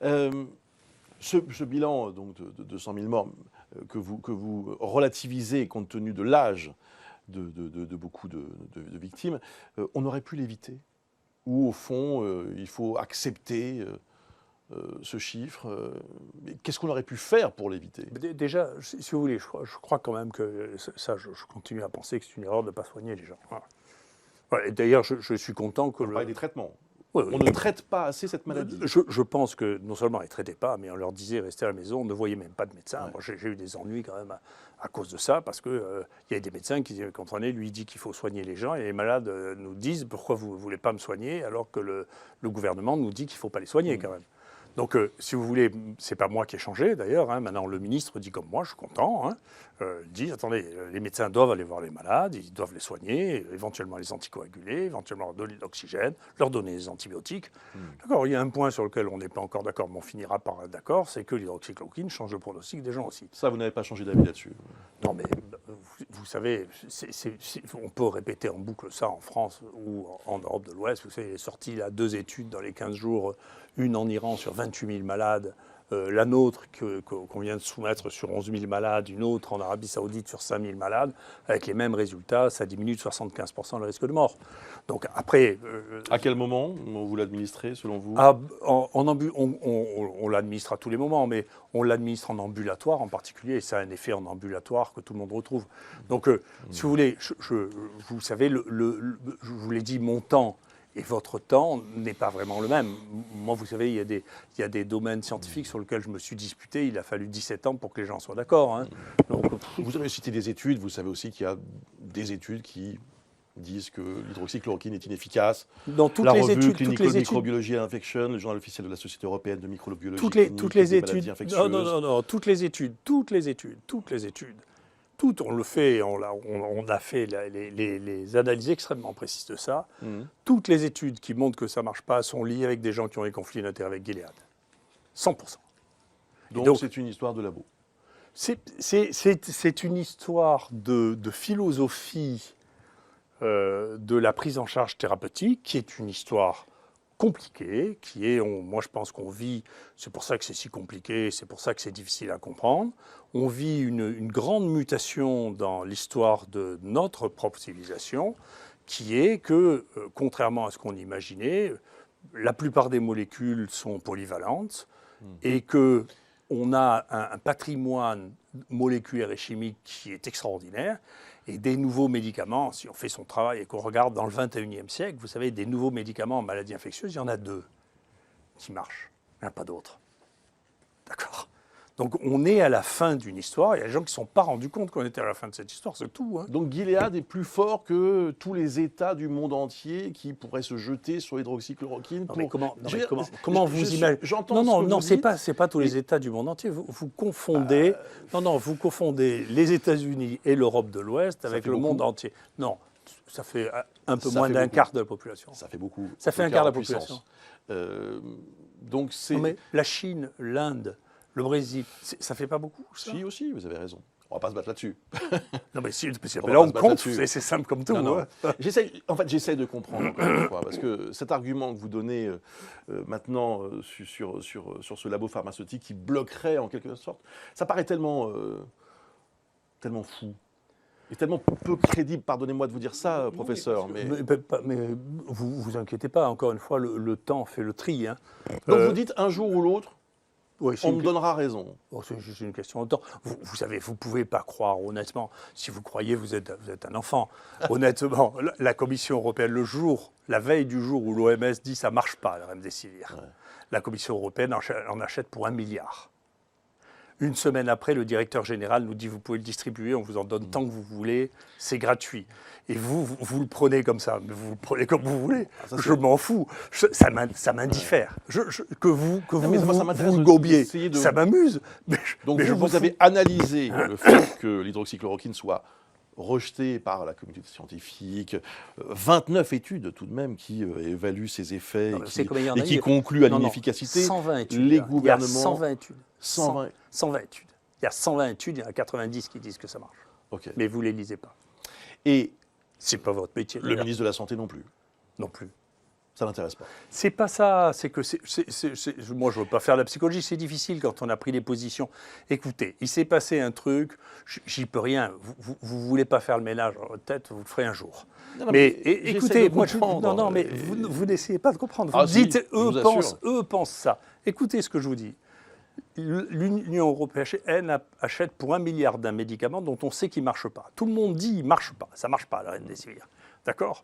Ce bilan donc, de 200 000 morts que vous relativisez compte tenu de l'âge de beaucoup de victimes, on aurait pu l'éviter? Ou au fond, il faut accepter ce chiffre? Qu'est-ce qu'on aurait pu faire pour l'éviter? Déjà, si vous voulez, je crois quand même que ça, je continue à penser que c'est une erreur de ne pas soigner les gens. Voilà. Voilà, et d'ailleurs, je suis content que... On parle des traitements. Oui, on ne traite pas assez cette maladie. Je pense que non seulement ils ne traitaient pas, mais on leur disait restez à la maison, on ne voyait même pas de médecin. Ouais. Moi, j'ai eu des ennuis quand même à cause de ça, parce qu'il y a des médecins qui comprenez, lui il dit qu'il faut soigner les gens, et les malades nous disent pourquoi vous ne voulez pas me soigner, alors que le gouvernement nous dit qu'il ne faut pas les soigner quand même. Donc, si vous voulez, c'est pas moi qui ai changé d'ailleurs. Hein. Maintenant, le ministre dit comme moi, je suis content. Hein. Il dit attendez, les médecins doivent aller voir les malades, ils doivent les soigner, éventuellement les anticoaguler, éventuellement leur donner de l'oxygène, leur donner des antibiotiques. D'accord, il y a un point sur lequel on n'est pas encore d'accord, mais on finira par être d'accord, c'est que l'hydroxychloroquine change le pronostic des gens aussi. Ça, vous n'avez pas changé d'avis là-dessus? Non, mais vous savez, on peut répéter en boucle ça en France ou en Europe de l'Ouest. Vous savez, il est sorti là 2 études dans les 15 jours, une en Iran sur 28 000 malades, la nôtre qu'on vient de soumettre sur 11 000 malades, une autre en Arabie Saoudite sur 5 000 malades, avec les mêmes résultats, ça diminue de 75% le risque de mort. Donc après... à quel moment vous l'administrez, selon vous? On l'administre à tous les moments, mais on l'administre en ambulatoire en particulier, et ça a un effet en ambulatoire que tout le monde retrouve. Donc, si vous voulez, vous savez, je vous l'ai dit, mon temps et votre temps n'est pas vraiment le même. Moi, vous savez, il y a des domaines scientifiques sur lesquels je me suis disputé. Il a fallu 17 ans pour que les gens soient d'accord. Hein. Donc, vous avez cité des études. Vous savez aussi qu'il y a des études qui disent que l'hydroxychloroquine est inefficace. Dans toutes la les revue études, Clinical Microbiology and Infection, le journal officiel de la Société européenne de microbiologie toutes les études. Non, toutes les études. On le fait, on a fait les analyses extrêmement précises de ça. Toutes les études qui montrent que ça ne marche pas sont liées avec des gens qui ont des conflits d'intérêts avec Gilead. 100%. Donc c'est une histoire de labo. C'est une histoire de philosophie de la prise en charge thérapeutique qui est une histoire compliquée, moi je pense qu'on vit, c'est pour ça que c'est si compliqué, c'est pour ça que c'est difficile à comprendre, on vit une grande mutation dans l'histoire de notre propre civilisation, qui est que, contrairement à ce qu'on imaginait, la plupart des molécules sont polyvalentes et qu'on a un patrimoine moléculaire et chimique qui est extraordinaire. Et des nouveaux médicaments, si on fait son travail et qu'on regarde dans le 21e siècle, vous savez, des nouveaux médicaments en maladies infectieuses, il y en a 2 qui marchent. Il n'y en a pas d'autres. D'accord ? Donc on est à la fin d'une histoire. Il y a des gens qui ne se sont pas rendus compte qu'on était à la fin de cette histoire, c'est tout. Hein. Donc Gilead est plus fort que tous les États du monde entier qui pourraient se jeter sur l'hydroxychloroquine. Comment vous imaginez? Non, c'est pas tous les États du monde entier. Vous confondez. Vous confondez les États-Unis et l'Europe de l'Ouest avec le monde entier. Non, ça fait un peu moins d'un quart de la population. Ça fait beaucoup. Ça fait un quart de la population. Donc c'est. Mais la Chine, l'Inde. Le Brésil, ça fait pas beaucoup, ça? Si, aussi, vous avez raison. On va pas se battre là-dessus. Non, mais si, là, on compte, c'est simple comme tout. Non. J'essaie de comprendre, encore une fois, parce que cet argument que vous donnez maintenant sur ce labo pharmaceutique qui bloquerait, en quelque sorte, ça paraît tellement fou. Et tellement peu crédible, pardonnez-moi de vous dire ça, professeur. Mais vous inquiétez pas, encore une fois, le temps fait le tri. Hein. Donc vous dites un jour ou l'autre, oui, on me donnera raison. C'est juste une question de temps. Vous savez, vous ne pouvez pas croire, honnêtement. Si vous croyez, vous êtes un enfant. Honnêtement, la Commission européenne, la veille du jour où l'OMS dit ça ne marche pas, le remdesivir, la Commission européenne en achète pour 1 milliard. Une semaine après, le directeur général nous dit vous pouvez le distribuer, on vous en donne tant que vous voulez, c'est gratuit. Et vous le prenez comme ça, mais vous le prenez comme vous voulez. Je m'en fous, ça m'indiffère. Que vous le gobiez, ça m'amuse. Donc vous avez analysé le fait que l'hydroxychloroquine soit rejeté par la communauté scientifique, 29 études tout de même qui évaluent ses effets et qui concluent à l'inefficacité. 120 études. Les gouvernements... Il y a 120 études. 120 études. Il y a 120 études, il y en a 90 qui disent que ça marche. Okay. Mais vous ne les lisez pas. Et c'est pas votre métier. Le ministre de la Santé non plus. Non plus. Ça l'intéresse pas. C'est pas ça, c'est que moi je veux pas faire de la psychologie, c'est difficile quand on a pris des positions. Écoutez, il s'est passé un truc, j'y peux rien, vous voulez pas faire le ménage dans votre tête, vous le ferez un jour. Non, non, Mais j'essaie écoutez, de moi, comprendre. non, mais vous n'essayez pas de comprendre, vous Ah, si, dites, je vous assure. eux pensent ça. Écoutez ce que je vous dis. L'Union européenne achète pour 1 milliard d'un médicament dont on sait qu'il ne marche pas. Tout le monde dit qu'il ne marche pas, ça ne marche pas, le remdesivir. D'accord ?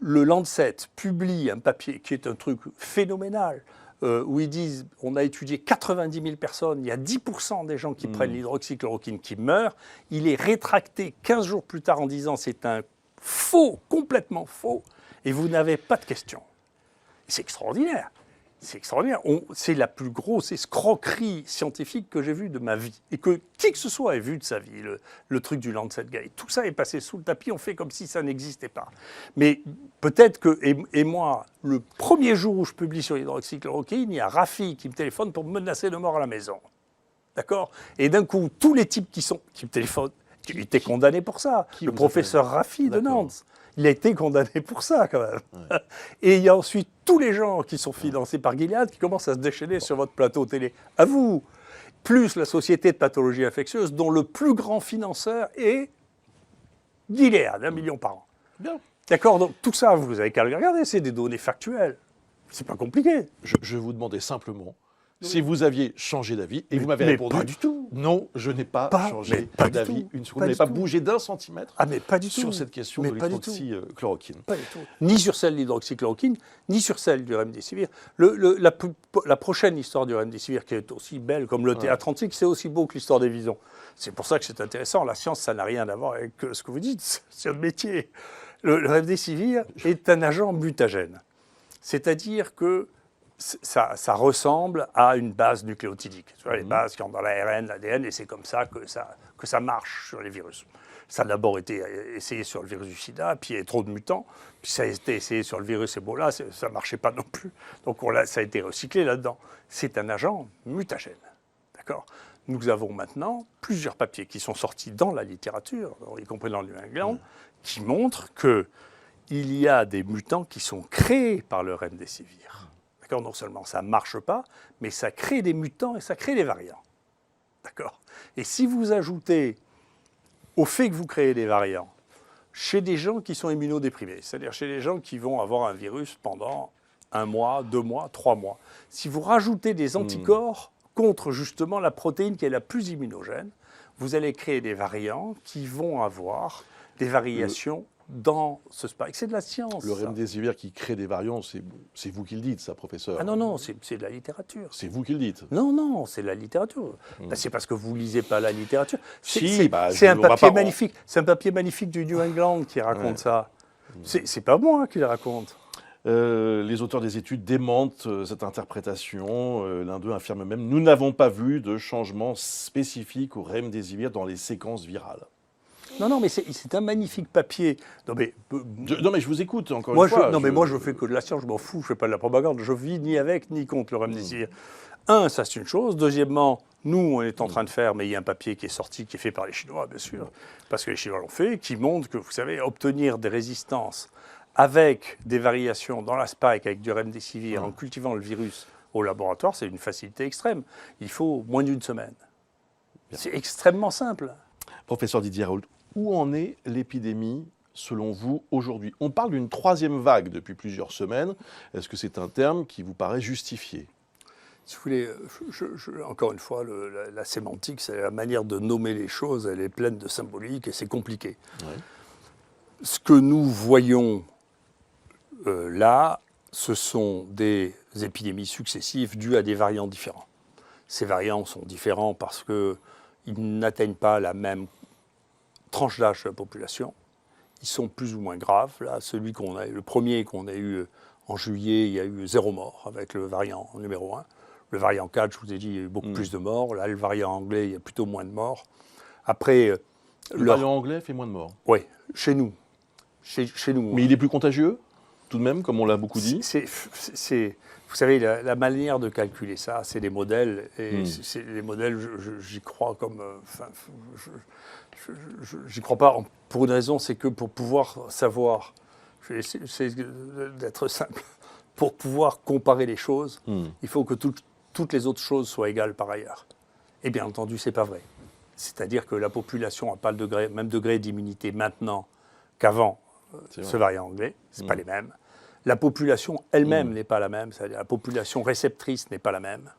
Le Lancet publie un papier qui est un truc phénoménal, où ils disent on a étudié 90 000 personnes, il y a 10% des gens qui prennent l'hydroxychloroquine qui meurent. Il est rétracté 15 jours plus tard en disant c'est un faux, complètement faux, et vous n'avez pas de questions. C'est extraordinaire. C'est extraordinaire. C'est la plus grosse escroquerie scientifique que j'ai vue de ma vie. Et que qui que ce soit ait vu de sa vie, le truc du Lancet Guide. Tout ça est passé sous le tapis, on fait comme si ça n'existait pas. Mais peut-être que, et moi, le premier jour où je publie sur l'hydroxychloroquine, il y a Rafi qui me téléphone pour me menacer de mort à la maison. D'accord ? Et d'un coup, tous les types qui me téléphonent, qui étaient condamnés pour ça. Le professeur Rafi de Nantes. Il a été condamné pour ça, quand même. Ouais. Et il y a ensuite tous les gens qui sont financés par Gilead qui commencent à se déchaîner sur votre plateau télé. À vous. Plus la Société de pathologie infectieuse, dont le plus grand financeur est Gilead, 1 million par an. Bien. D'accord ? Donc tout ça, vous n'avez qu'à le regarder, c'est des données factuelles. C'est pas compliqué. Je vous demandais simplement si vous aviez changé d'avis, et vous m'avez répondu. Pas du tout. Non, je n'ai pas changé d'avis. Vous n'avez pas bougé d'un centimètre sur cette question de l'hydroxychloroquine. Pas du tout. Ni sur celle de l'hydroxychloroquine, ni sur celle du remdesivir. La prochaine histoire du remdesivir, qui est aussi belle comme le théâtre antique, c'est aussi beau que l'histoire des visons. C'est pour ça que c'est intéressant. La science, ça n'a rien à voir avec ce que vous dites. C'est un métier. Le remdesivir est un agent mutagène. C'est-à-dire que ça ressemble à une base nucléotidique. Tu vois, les bases qui ont dans l'ARN, l'ADN, et c'est comme ça que ça marche sur les virus. Ça a d'abord été essayé sur le virus du sida, puis il y a trop de mutants, puis ça a été essayé sur le virus Ebola, ça ne marchait pas non plus. Donc ça a été recyclé là-dedans. C'est un agent mutagène. D'accord ? Nous avons maintenant plusieurs papiers qui sont sortis dans la littérature, y compris dans le New England, qui montrent qu'il y a des mutants qui sont créés par le remdesivir. D'accord ? Non seulement ça ne marche pas, mais ça crée des mutants et ça crée des variants. D'accord ? Et si vous ajoutez au fait que vous créez des variants chez des gens qui sont immunodéprimés, c'est-à-dire chez des gens qui vont avoir un virus pendant 1 mois, 2 mois, 3 mois, si vous rajoutez des anticorps contre justement la protéine qui est la plus immunogène, vous allez créer des variants qui vont avoir des variations dans ce spike. C'est de la science. Le remdesivir qui crée des variants, c'est vous qui le dites, ça, professeur. Ah non, c'est de la littérature. C'est vous qui le dites. Non, c'est de la littérature. C'est parce que vous ne lisez pas la littérature. C'est un papier magnifique. C'est un papier magnifique du New England qui raconte ça. C'est pas moi qui le raconte. Les auteurs des études démentent cette interprétation. L'un d'eux affirme même « Nous n'avons pas vu de changement spécifique au remdesivir dans les séquences virales ». Non, mais c'est un magnifique papier. Non, mais je vous écoute, encore une fois. Moi, je fais que de la science, je m'en fous, je ne fais pas de la propagande. Je vis ni avec ni contre le remdesivir. Ça, c'est une chose. Deuxièmement, nous, on est en train de faire, mais il y a un papier qui est sorti, qui est fait par les Chinois, bien sûr, parce que les Chinois l'ont fait, qui montre que, vous savez, obtenir des résistances avec des variations dans la spike, avec du remdesivir, en cultivant le virus au laboratoire, c'est une facilité extrême. Il faut moins d'1 semaine. C'est extrêmement simple. Professeur Didier Raoult, où en est l'épidémie, selon vous, aujourd'hui ? On parle d'une 3e vague depuis plusieurs semaines. Est-ce que c'est un terme qui vous paraît justifié ? Si vous voulez, encore une fois, la sémantique, c'est la manière de nommer les choses, elle est pleine de symbolique et c'est compliqué. Ouais. Ce que nous voyons là, ce sont des épidémies successives dues à des variants différents. Ces variants sont différents parce qu'ils n'atteignent pas la même tranche d'âge de la population. Ils sont plus ou moins graves. Là, le premier qu'on a eu en juillet, il y a eu 0 mort avec le variant numéro 1. Le variant 4, je vous ai dit, il y a eu beaucoup plus de morts. Là, le variant anglais, il y a plutôt moins de morts. Après, le variant anglais fait moins de morts. Oui, chez nous. Chez nous. Mais il est plus contagieux, tout de même, comme on l'a beaucoup dit. Vous savez, la manière de calculer ça, c'est des modèles. Et les modèles, j'y crois comme... j'y crois pas pour une raison, c'est que pour pouvoir savoir, je vais essayer d'être simple, pour pouvoir comparer les choses, il faut que toutes les autres choses soient égales par ailleurs. Et bien entendu, ce n'est pas vrai. C'est-à-dire que la population n'a pas le même degré d'immunité maintenant qu'avant ce variant anglais. Ce n'est pas les mêmes. La population elle-même n'est pas la même. C'est-à-dire la population réceptrice n'est pas la même.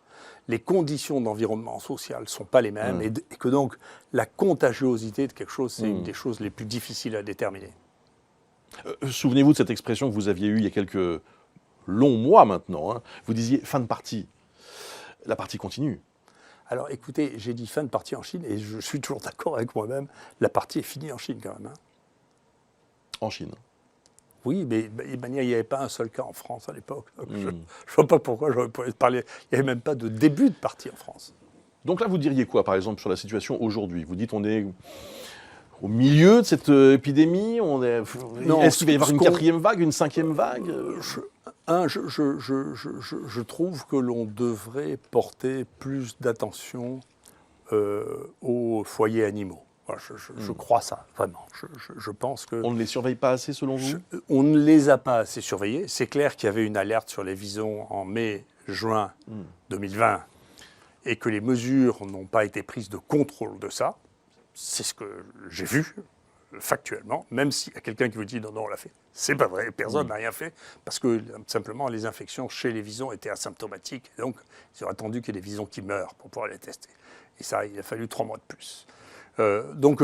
Les conditions d'environnement social ne sont pas les mêmes. Et que donc, la contagiosité de quelque chose, c'est une des choses les plus difficiles à déterminer. Souvenez-vous de cette expression que vous aviez eue il y a quelques longs mois maintenant. Hein. Vous disiez « fin de partie ». La partie continue. Alors écoutez, j'ai dit fin de partie en Chine et je suis toujours d'accord avec moi-même. La partie est finie en Chine quand même. Hein. En Chine. Oui, mais il n'y avait pas un seul cas en France à l'époque. Je ne vois pas pourquoi j'aurais pu parler. Il n'y avait même pas de début de partie en France. Donc là, vous diriez quoi, par exemple, sur la situation aujourd'hui? Vous dites on est au milieu de cette épidémie. Est-ce qu'il va y avoir une quatrième vague, une cinquième vague? Je trouve que l'on devrait porter plus d'attention aux foyers animaux. Voilà, je crois ça, vraiment. Je pense que... On ne les surveille pas assez, selon vous? On ne les a pas assez surveillés. C'est clair qu'il y avait une alerte sur les visons en mai-juin 2020 et que les mesures n'ont pas été prises de contrôle de ça. C'est ce que j'ai vu, factuellement, même s'il y a quelqu'un qui vous dit « non, on l'a fait ». C'est pas vrai, personne n'a rien fait, parce que simplement les infections chez les visons étaient asymptomatiques. Et donc, ils auraient attendu qu'il y ait des visons qui meurent pour pouvoir les tester. Et ça, il a fallu 3 mois de plus. Donc,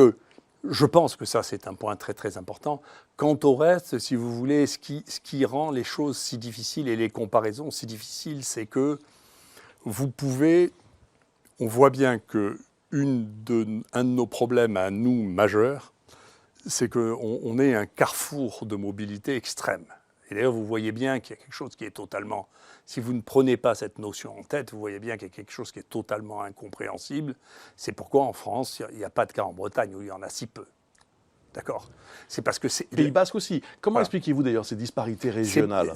je pense que ça, c'est un point très, très important. Quant au reste, si vous voulez, ce qui rend les choses si difficiles et les comparaisons si difficiles, c'est que vous pouvez... On voit bien que un de nos problèmes à nous majeurs, c'est qu'on est un carrefour de mobilité extrême. Et d'ailleurs, vous voyez bien qu'il y a quelque chose qui est totalement... Si vous ne prenez pas cette notion en tête, vous voyez bien qu'il y a quelque chose qui est totalement incompréhensible. C'est pourquoi en France, il n'y a pas de cas en Bretagne, où il y en a si peu. D'accord? C'est parce que c'est... Pays Basque aussi. Comment expliquez-vous d'ailleurs ces disparités régionales?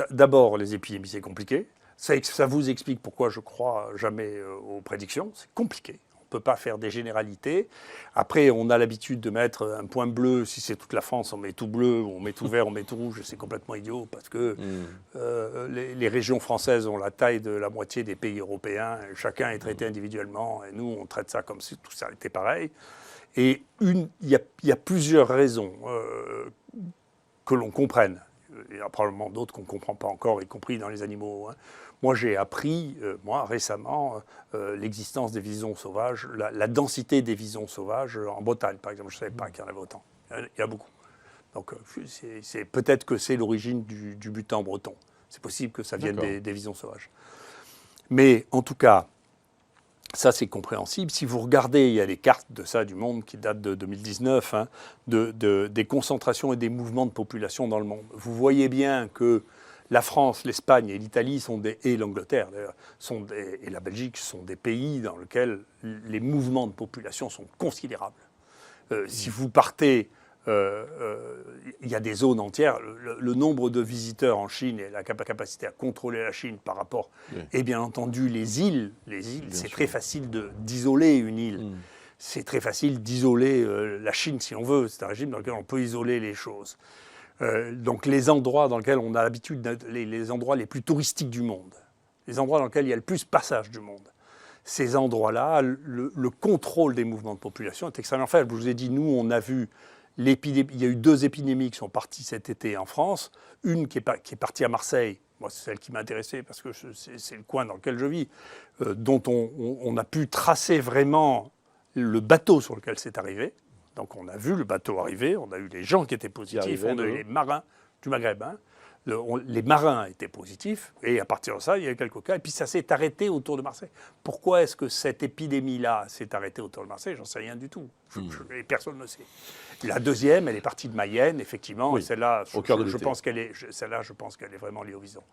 D'abord, les épidémies, c'est compliqué. Ça vous explique pourquoi je ne crois jamais aux prédictions. C'est compliqué. On ne peut pas faire des généralités. Après, on a l'habitude de mettre un point bleu. Si c'est toute la France, on met tout bleu, on met tout vert, on met tout rouge. C'est complètement idiot parce que les régions françaises ont la taille de la moitié des pays européens. Chacun est traité individuellement. Et nous, on traite ça comme si tout ça était pareil. Et il y a plusieurs raisons que l'on comprenne. Il y a probablement d'autres qu'on ne comprend pas encore, y compris dans les animaux. Hein. Moi, j'ai appris, récemment, l'existence des visons sauvages, la densité des visons sauvages en Bretagne, par exemple. Je ne savais pas qu'il y en avait autant. Il y a beaucoup. Donc, peut-être que c'est l'origine du butin breton. C'est possible que ça vienne des visons sauvages. Mais, en tout cas, ça, c'est compréhensible. Si vous regardez, il y a des cartes de ça, du monde, qui datent de 2019, hein, des concentrations et des mouvements de population dans le monde. Vous voyez bien que la France, l'Espagne et l'Italie et l'Angleterre, d'ailleurs, et la Belgique sont des pays dans lesquels les mouvements de population sont considérables. Si vous partez... il y a des zones entières. Le nombre de visiteurs en Chine et la capacité à contrôler la Chine par rapport... Et bien entendu, les îles c'est très facile d'isoler une île. C'est très facile d'isoler la Chine, si on veut. C'est un régime dans lequel on peut isoler les choses. Donc les endroits dans lesquels on a l'habitude, les endroits les plus touristiques du monde, les endroits dans lesquels il y a le plus passage du monde, ces endroits-là, le contrôle des mouvements de population est extrêmement faible. Je vous ai dit, nous, on a vu... Il y a eu 2 épidémies qui sont parties cet été en France. Une qui est partie à Marseille. Moi, c'est celle qui m'a intéressé parce que c'est le coin dans lequel je vis, dont on a pu tracer vraiment le bateau sur lequel c'est arrivé. Donc, on a vu le bateau arriver, on a eu les gens qui étaient positifs, on a eu les marins du Maghreb. Hein. Les marins étaient positifs, et à partir de ça, il y a eu quelques cas, et puis ça s'est arrêté autour de Marseille. Pourquoi est-ce que cette épidémie-là s'est arrêtée autour de Marseille? J'en sais rien du tout, et personne ne sait. La deuxième, elle est partie de Mayenne, effectivement, et celle-là, je pense qu'elle est vraiment liée au vison.